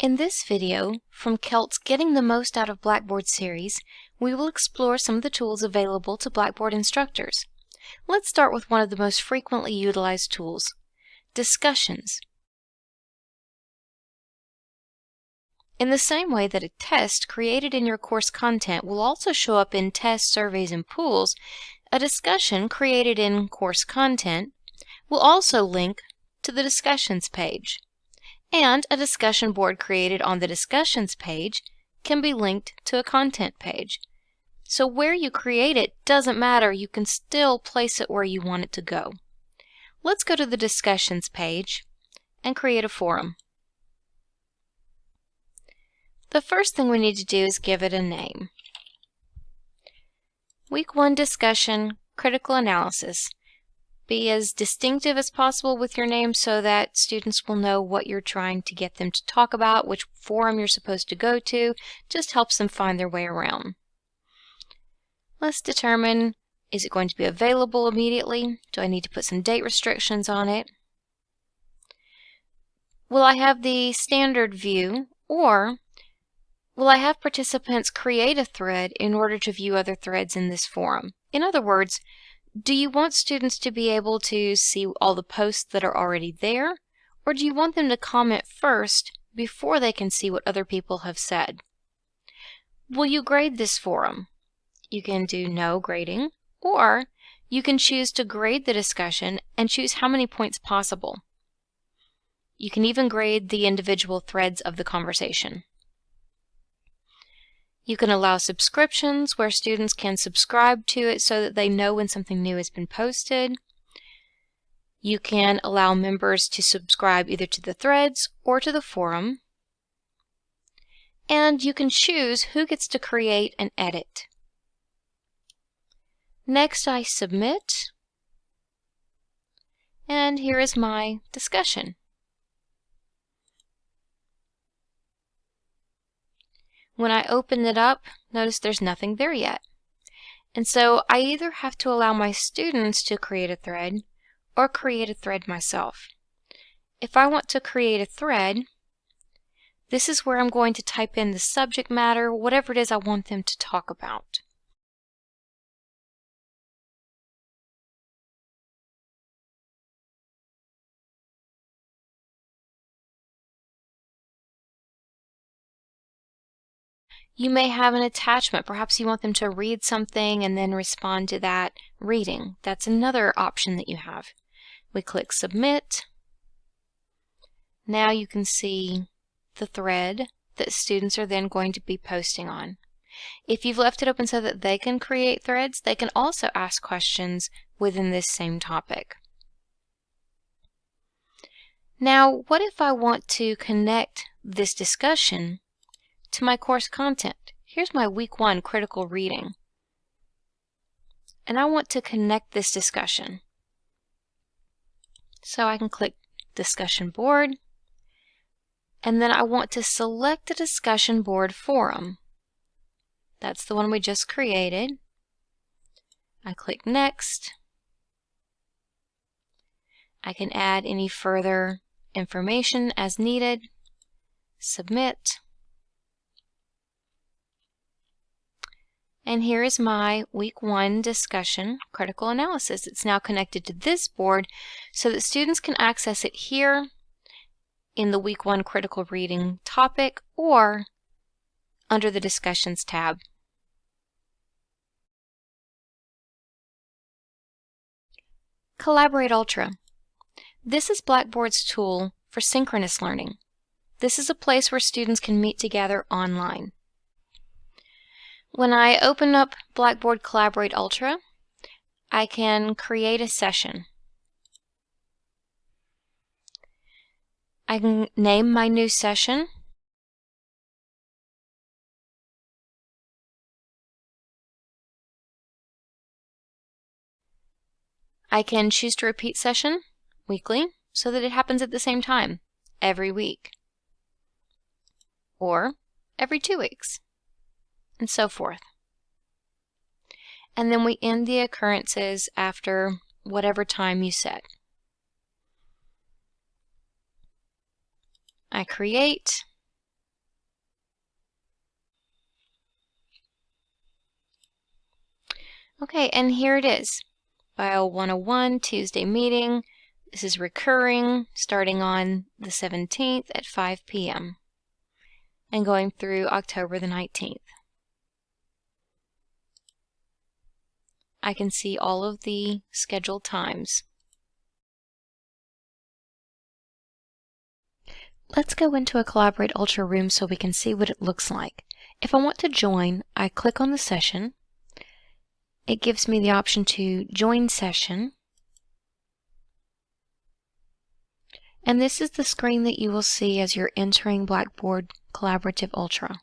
In this video, from Kelt's Getting the Most Out of Blackboard series, we will explore some of the tools available to Blackboard instructors. Let's start with one of the most frequently utilized tools, discussions. In the same way that a test created in your course content will also show up in tests, surveys, and pools, a discussion created in course content will also link to the discussions page. And a discussion board created on the discussions page can be linked to a content page. So where you create it doesn't matter, you can still place it where you want it to go. Let's go to the discussions page and create a forum. The first thing we need to do is give it a name. Week 1 discussion, critical analysis. Be as distinctive as possible with your name so that students will know what you're trying to get them to talk about, which forum you're supposed to go to. Just helps them find their way around. Let's determine, is it going to be available immediately? Do I need to put some date restrictions on it? Will I have the standard view, or will I have participants create a thread in order to view other threads in this forum? In other words, do you want students to be able to see all the posts that are already there, or do you want them to comment first before they can see what other people have said? Will you grade this forum? You can do no grading, or you can choose to grade the discussion and choose how many points possible. You can even grade the individual threads of the conversation. You can allow subscriptions where students can subscribe to it so that they know when something new has been posted. You can allow members to subscribe either to the threads or to the forum. And you can choose who gets to create and edit. Next, I submit. And here is my discussion. When I open it up, notice there's nothing there yet. And so I either have to allow my students to create a thread or create a thread myself. If I want to create a thread, this is where I'm going to type in the subject matter, whatever it is I want them to talk about. You may have an attachment. Perhaps you want them to read something and then respond to that reading. That's another option that you have. We click Submit. Now you can see the thread that students are then going to be posting on. If you've left it open so that they can create threads, they can also ask questions within this same topic. Now, what if I want to connect this discussion to my course content? Here's my week 1 critical reading. And I want to connect this discussion. So I can click Discussion Board. And then I want to select a discussion board forum. That's the one we just created. I click Next. I can add any further information as needed. Submit. And here is my week 1 discussion, critical analysis. It's now connected to this board so that students can access it here in the week 1 critical reading topic or under the discussions tab. Collaborate Ultra. This is Blackboard's tool for synchronous learning. This is a place where students can meet together online. When I open up Blackboard Collaborate Ultra, I can create a session. I can name my new session. I can choose to repeat session weekly so that it happens at the same time every week, or every 2 weeks. And so forth. And then we end the occurrences after whatever time you set. I create, Okay, and here it is. Bio 101 Tuesday meeting. This is recurring, starting on the 17th at 5 p.m. and going through October the 19th. I can see all of the scheduled times. Let's go into a Collaborate Ultra room so we can see what it looks like. If I want to join, I click on the session. It gives me the option to join session. And this is the screen that you will see as you're entering Blackboard Collaborative Ultra.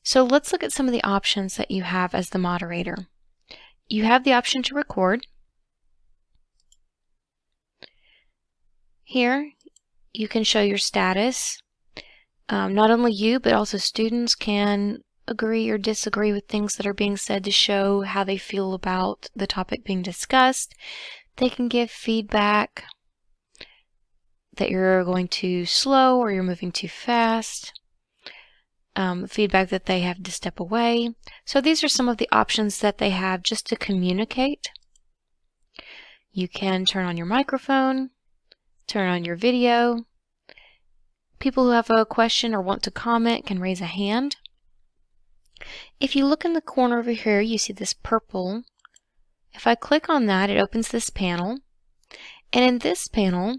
So let's look at some of the options that you have as the moderator. You have the option to record. Here, you can show your status. Not only you, but also students can agree or disagree with things that are being said to show how they feel about the topic being discussed. They can give feedback that you're going too slow or you're moving too fast. Feedback that they have to step away. So these are some of the options that they have just to communicate. You can turn on your microphone, turn on your video. People who have a question or want to comment can raise a hand. If you look in the corner over here, you see this purple. If I click on that, it opens this panel. And in this panel,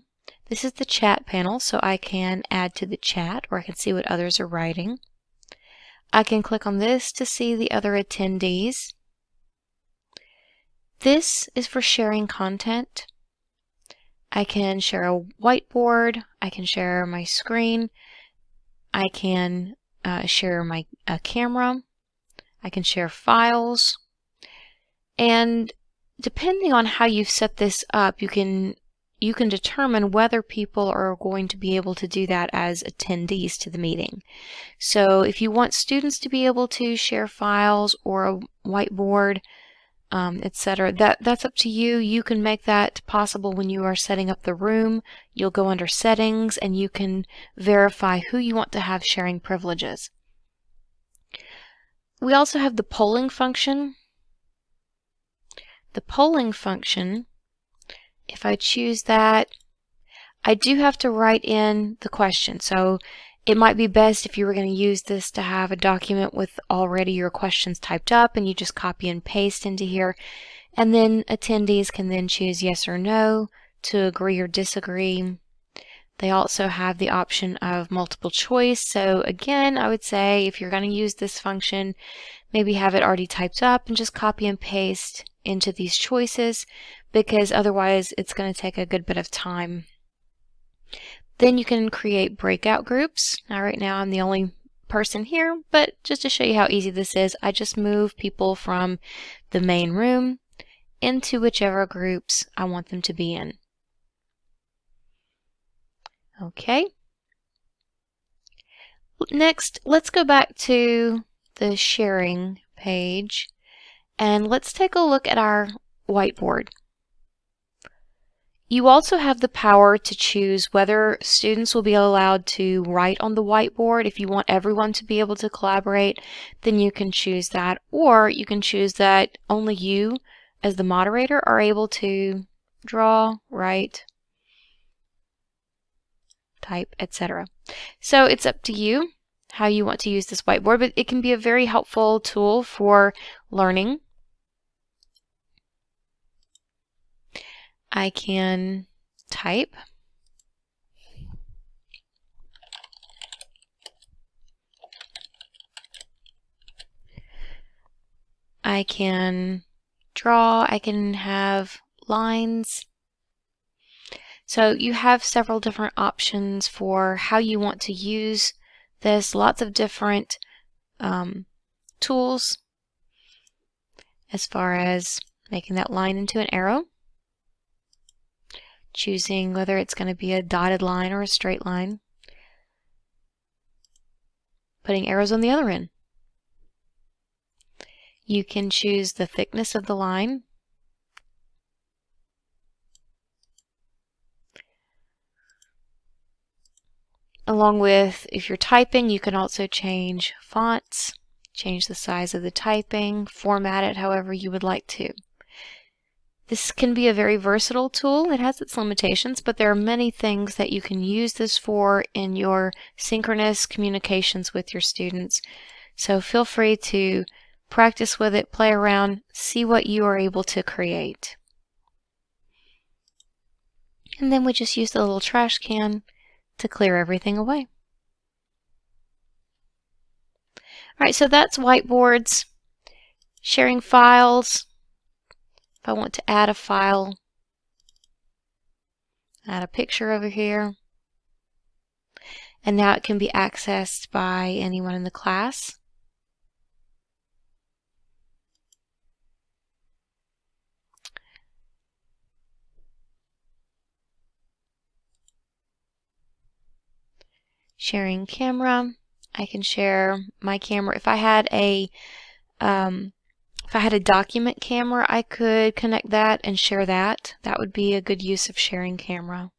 this is the chat panel, so I can add to the chat or I can see what others are writing. I can click on this to see the other attendees. This is for sharing content. I can share a whiteboard. I can share my screen. I can share my camera. I can share files. And depending on how you've set this up, you can determine whether people are going to be able to do that as attendees to the meeting. So if you want students to be able to share files or a whiteboard, etc., that's up to you. You can make that possible when you are setting up the room. You'll go under settings and you can verify who you want to have sharing privileges. We also have the polling function. The polling function, if I choose that, I do have to write in the question. So it might be best if you were going to use this to have a document with already your questions typed up and you just copy and paste into here. And then attendees can then choose yes or no to agree or disagree. They also have the option of multiple choice. So again, I would say if you're going to use this function, maybe have it already typed up and just copy and paste into these choices, because otherwise it's going to take a good bit of time. Then you can create breakout groups. Now right now I'm the only person here, but just to show you how easy this is, I just move people from the main room into whichever groups I want them to be in. Okay. Next, let's go back to the sharing page and let's take a look at our whiteboard. You also have the power to choose whether students will be allowed to write on the whiteboard. If you want everyone to be able to collaborate, then you can choose that. Or you can choose that only you, as the moderator, are able to draw, write, type, etc. So it's up to you how you want to use this whiteboard, but it can be a very helpful tool for learning. I can type. I can draw. I can have lines. So you have several different options for how you want to use this. Lots of different tools as far as making that line into an arrow, choosing whether it's going to be a dotted line or a straight line, putting arrows on the other end. You can choose the thickness of the line, along with, if you're typing, you can also change fonts change the size of the typing, format it however you would like to. This can be a very versatile tool. It has its limitations, but there are many things that you can use this for in your synchronous communications with your students. So feel free to practice with it, play around, see what you are able to create. And then we just use the little trash can to clear everything away. All right, so that's whiteboards, sharing files. If I want to add a file, add a picture over here. And now it can be accessed by anyone in the class. Sharing camera. I can share my camera. If I had a document camera, I could connect that and share that. That would be a good use of sharing camera.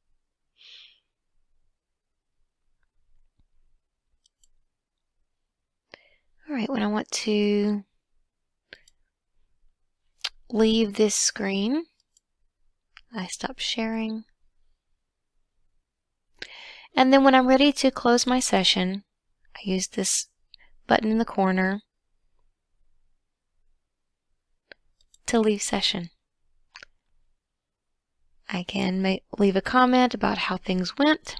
All right, when I want to leave this screen, I stop sharing. And then when I'm ready to close my session, I use this button in the corner to leave session. I can leave a comment about how things went,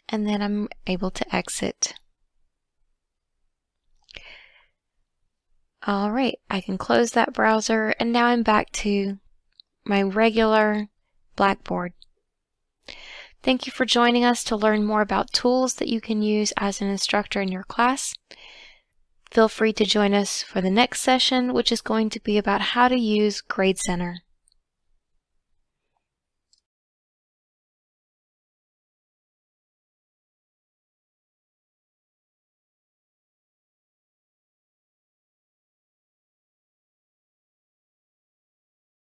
and then I'm able to exit. All right, I can close that browser, and now I'm back to my regular Blackboard. Thank you for joining us to learn more about tools that you can use as an instructor in your class. Feel free to join us for the next session, which is going to be about how to use Grade Center.